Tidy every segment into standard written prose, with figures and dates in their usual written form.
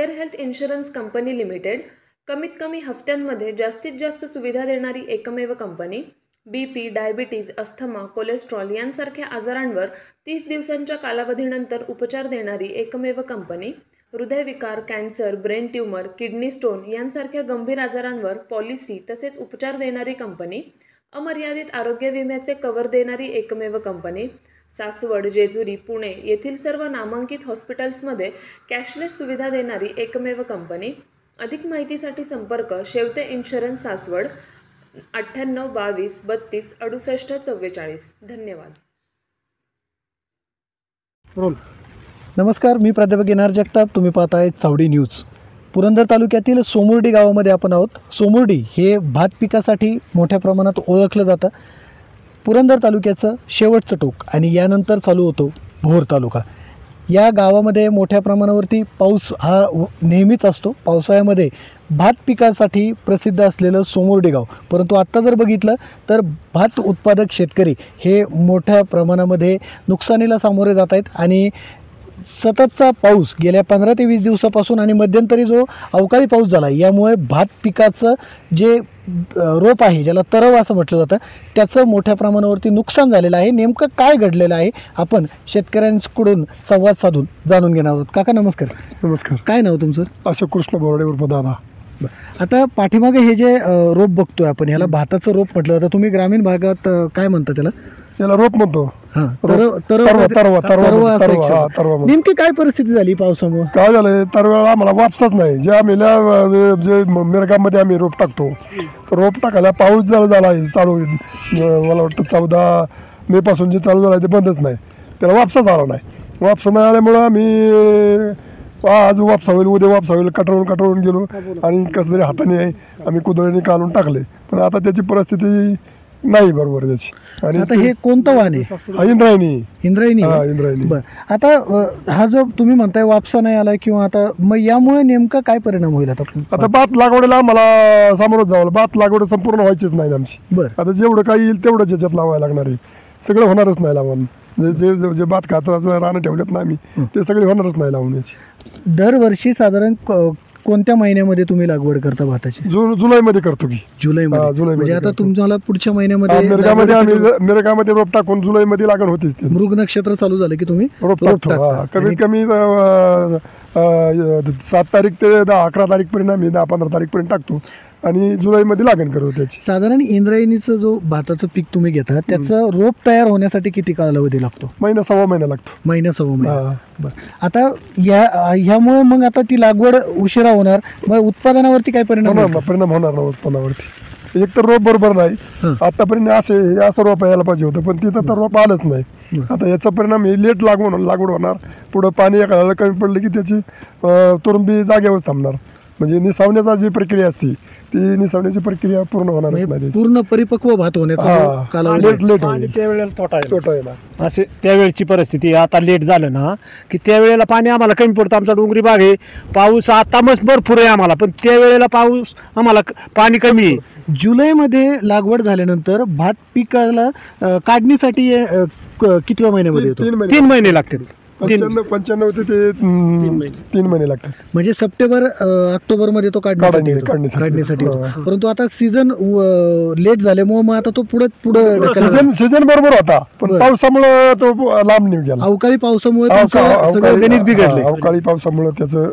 Fair health insurance company limited कमीत कमी हफ्त्यांमध्ये जास्तीत जास्त सुविधा देणारी एकमेव company. BP, diabetes, asthma, cholesterol यांसारख्या आजारांवर 30 दिवसांच्या कालावधीनंतर उपचार देणारी एकमेव कंपनी. हृदयविकार, cancer, brain tumour, kidney stone यांसारख्या गंभीर आजारांवर पॉलिसी तसेच उपचार देणारी कंपनी. अमर्यादित आरोग्य विम्याचे कव्हर देणारी एकमेव कंपनी. सासवड, जेजुरी, पुणे येथील सर्व नामांकित हॉस्पिटल्समध्ये कॅशलेस सुविधा देणारी एकमेव कंपनी. अधिक माहितीसाठी संपर्क शेवते इन्शुरन्स, सासवड, 98 22 32 68 44. धन्यवाद. नमस्कार, मी प्राध्यापक एन आर जगताप. तुम्ही पाहताय चावडी न्यूज. पुरंदर तालुक्यातील सोमुर्डी गावामध्ये आपण आहोत. सोमुर्डी हे भात पिकासाठी मोठ्या प्रमाणात ओळखलं जातं. पुरंदर तालुक्याचं शेवटचं टोक आणि यानंतर चालू होतो भोर तालुका. या गावामध्ये मोठ्या प्रमाणावरती पाऊस हा नेहमीच असतो. पावसाळ्यामध्ये भात पिकासाठी प्रसिद्ध असलेलं सोमुर्डी गाव, परंतु आत्ता जर बघितलं तर भात उत्पादक शेतकरी हे मोठ्या प्रमाणामध्ये नुकसानीला सामोरे जात आहेत आणि सततचा पाऊस गेल्या 15 ते 20 दिवसापासून आणि मध्यंतरी जो अवकाळी पाऊस झाला यामुळे भात पिकाचं जे रोप आहे, ज्याला तरव असं म्हटलं जातं, त्याचं मोठ्या प्रमाणावरती नुकसान झालेलं आहे. नेमकं काय घडलेलं आहे आपण शेतकऱ्यांकडून संवाद साधून जाणून घेणार आहोत. काका नमस्कार. नमस्कार. काय नाव तुमचं? अशोक कृष्ण बोर्डे उर्फ दादा. आता पाठीमागे हे जे रोप बघतोय आपण, ह्याला भाताचं रोप म्हटलं जातं. तुम्ही ग्रामीण भागात काय म्हणता त्याला? याला रोप म्हणतो. नेमकी काय परिस्थिती झाली पावसामुळे? काय झालंय, तरवेळा आम्हाला वापसच नाही. जे आम्ही जे मिरगामध्ये आम्ही रोप टाकतो, तर रोप टाकायला पाऊस जर झाला चालू, मला वाटतं 14 मे पासून जे चालू झालं ते बंदच नाही. त्याला वापसच आला नाही. वापस नाही आल्यामुळं आम्ही आज वापसा होईल, उद्या वापसा होईल, कटवून गेलो आणि कसं तरी हाताने आम्ही कुदळीने काढून टाकले. पण आता त्याची परिस्थिती नाही बरोबर त्याची. आणि आता हे कोणतं वाहन आहे? इंद्रायणी. बरं, आता हा जो तुम्ही म्हणताय वापसा नाही आला किंवा आता मग यामुळे नेमका काय परिणाम होईल? आता भात लागवडीला आम्हाला सामोरच जावं. भात लागवड संपूर्ण व्हायचीच नाही आमची. बरं, आता जेवढं काही येईल तेवढं याच्यात लावायला लागणार आहे. सगळं होणारच नाही लावून. जे जे भात खात्राचं रानं ठेवलेत ना आम्ही, ते सगळे होणारच नाही लावून याची. दरवर्षी साधारण कोणत्या महिन्यामध्ये तुम्ही लागवड करता भाताची? जुलैमध्ये करतो की. जुलैमध्ये. म्हणजे आता तुम्हाला पुढच्या महिन्यामध्ये मिरगामध्ये रोप टाकून जुलैमध्ये लागण होतीच. मृग नक्षत्र चालू झालं की तुम्ही रोप टाकतो. कमीत कमी 7 तारीख ते 11 तारीखपर्यंत आम्ही 10-15 तारीखपर्यंत टाकतो आणि जुलैमध्ये लागण करतो त्याची. साधारण इंद्रायणीचं जो भाताचं पीक तुम्ही घेता त्याचं रोप तयार होण्यासाठी किती कालावधी लागतो? सव्वा महिना लागतो. सव्वा महिना. बरं, आता ह्यामुळे मग आता ती लागवड उशिरा होणार, मग उत्पादनावरती काय परिणाम होणार ना उत्पन्नावरती? एक तर रोप बरोबर नाही. आतापर्यंत असं रोप यायला पाहिजे होतं, पण तिथं तर रोप आलंच नाही. आता याचा परिणाम हे लेट लागवड होणार. पुढं पाणी एखाद्याला कमी पडलं की त्याची तुरुंबी जागेवर थांबणार. म्हणजे निसावण्याचा जी प्रक्रिया असते ती निसावण्याची प्रक्रिया पूर्ण होणार नाही. पूर्ण परिपक्व भात होण्याचा कालावधी लेट त्यावेळेला तोटा आहे ना. असे त्यावेळची परिस्थिती. आता लेट झालं ना की त्यावेळेला पाणी आम्हाला कमी पडतं. आमचा डोंगरी भाग आहे. पाऊस आता मस्त भरपूर आहे आम्हाला, पण त्यावेळेला पाऊस आम्हाला पाणी कमी आहे. जुलैमध्ये लागवड झाल्यानंतर भात पिकाला काढणीसाठी कितव्या महिन्यामध्ये येतो? 3 महिने लागतात. 95 ते 3 महिने लागतात. म्हणजे सप्टेंबर ऑक्टोबर मध्ये तो काढण्यासाठी येतो. परंतु आता सीझन लेट झाल्यामुळे मग आता तो पुढे सीझन बरोबर होता, पण पावसामुळे तो लांब निघून गेला. अवकाळी पावसामुळे सगळं गणित बिघडले. अवकाळी पावसामुळे त्याचं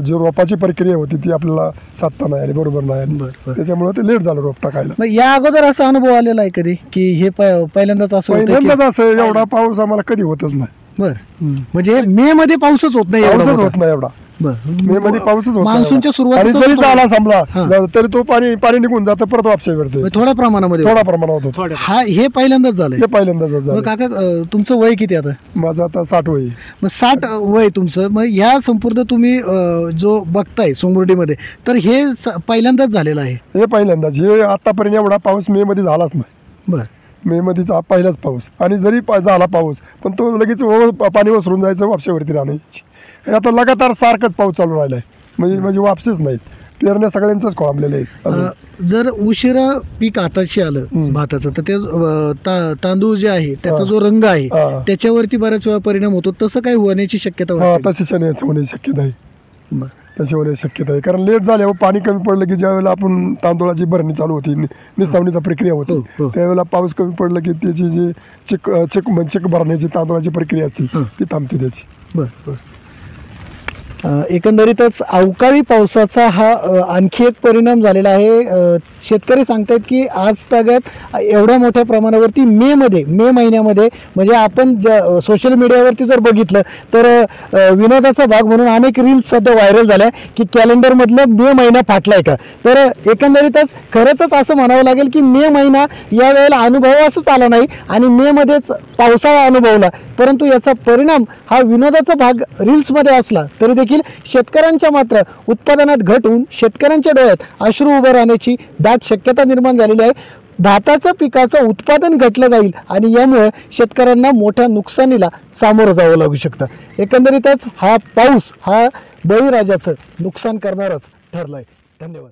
जी रोपाची प्रक्रिया होती ती आपल्याला साधता नाही आली, बरोबर नाही आली. त्याच्यामुळे ते लेट झालं रोप टाकायला. या अगोदर असा अनुभव आलेला आहे कधी की हे पहिल्यांदाच असं एवढा पाऊस आम्हाला कधी होतच नाही? बर, म्हणजे मे मध्ये पाऊसच होत नाही एवढा. मे मध्ये पाऊसच होत मान्सूनच्या सुरुवात जरी झाला समजा तरी तो पाणी निघून जातं, परत वापसा करते. थोड्या प्रमाणामध्ये होतो. हे पहिल्यांदाच झालं. हे पहिल्यांदाच झालं. काका तुमचं वय किती आता? माझं आता 60 वय. मग 60 वय तुमचं. मग ह्या संपूर्ण तुम्ही जो बघताय सोमुर्डीमध्ये, तर हे पहिल्यांदाच झालेलं आहे? हे पहिल्यांदाच. हे आतापर्यंत एवढा पाऊस मे मध्ये झालाच नाही. बर, मे मध्येचा पहिलाच पाऊस. आणि जरी झाला पाऊस पण तो लगेच पाणी वसरून जायचं, वापशावरती राहण्याची. आता लगातार सारखंच पाऊस चालू राहिला आहे. म्हणजे वापसेच नाहीत. पेरण्या सगळ्यांचंच खोळंबलेलं आहे. जर उशिरा पीक हाताशी आलं भाताचं, तर ते तांदूळ जे आहे त्याचा जो रंग आहे त्याच्यावरती बऱ्याच वेळा परिणाम होतो. तसं काही होण्याची शक्यता? तशी होण्याची शक्यता आहे. बरं. त्याशिवाय होण्याची शक्यता आहे. कारण लेट झाल्यावर पाणी कमी पडलं की ज्या वेळेला आपण तांदूळाची भरणी चालू होती, निसावणीचा प्रक्रिया होती, हो, हो. त्यावेळेला पाऊस कमी पडलं की त्याची जी चिक भरण्याची तांदूळाची प्रक्रिया असते ती थांबते त्याची. बरं बरं. एकंदरीतच अवकाळी पावसाचा हा आणखी एक परिणाम झालेला आहे. शेतकरी सांगतात की आज तागात एवढ्या मोठ्या प्रमाणावरती मे महिन्यामध्ये म्हणजे आपण सोशल मीडियावरती जर बघितलं तर विनोदाचा भाग म्हणून अनेक रील्स सध्या व्हायरल झाल्या की कॅलेंडरमधलं मे महिना फाटलाय का. तर एकंदरीतच खरंच असं म्हणावं लागेल की मे महिना या वेळेला अनुभवासच आला नाही आणि मेमध्येच पावसाळा अनुभवला, परंतु याचा परिणाम हा विनोदाचा भाग रील्समध्ये असला तरी देखील शेतकऱ्यांच्या मात्र उत्पादनात घट होऊन शेतकऱ्यांच्या डोळ्यात अश्रू उभं राहण्याची दाट शक्यता निर्माण झालेली आहे. भाताच्या पिकाचं उत्पादन घटलं जाईल आणि यामुळे शेतकऱ्यांना मोठ्या नुकसानीला सामोरं जावं लागू शकतं. एकंदरीतच हा पाऊस हा बळीराजाचं नुकसान करणारच ठरलाय. धन्यवाद.